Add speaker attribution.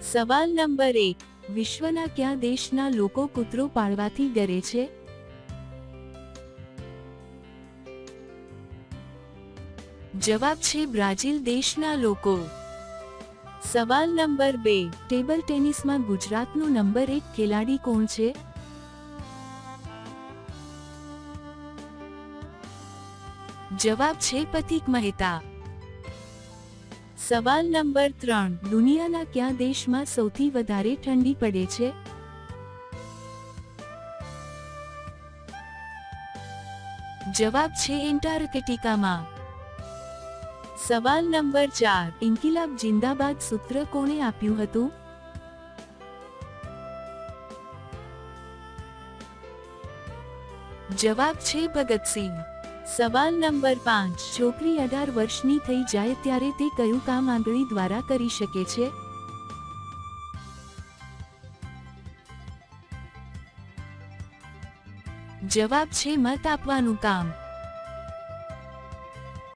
Speaker 1: સવાલ નંબર 1, વિશ્વના કયા દેશના લોકો કૂતરો પાળવાથી ડરે છે? જવાબ છે બ્રાઝિલ દેશના લોકો. સવાલ નંબર 2, ટેબલ ટેનિસમાં ગુજરાતનો નંબર 1 ખેલાડી કોણ છે? જવાબ છે પથિક મહેતા. સવાલ નંબર 3, દુનિયાના કયા દેશમાં સૌથી વધારે ઠંડી પડે છે? જવાબ છે એન્ટાર્કટિકામાં. સવાલ નંબર 4, ઇન્કિલાબ જિંદાબાદ સૂત્ર કોણે આપ્યું હતું? જવાબ છે ભગતસિંહ. સવાલ નંબર 5, છોકરી 18 વર્ષની થઈ જાય ત્યારે તે કયું કામ આંગળી દ્વારા કરી શકે છે? જવાબ છે મત આપવાનું કામ.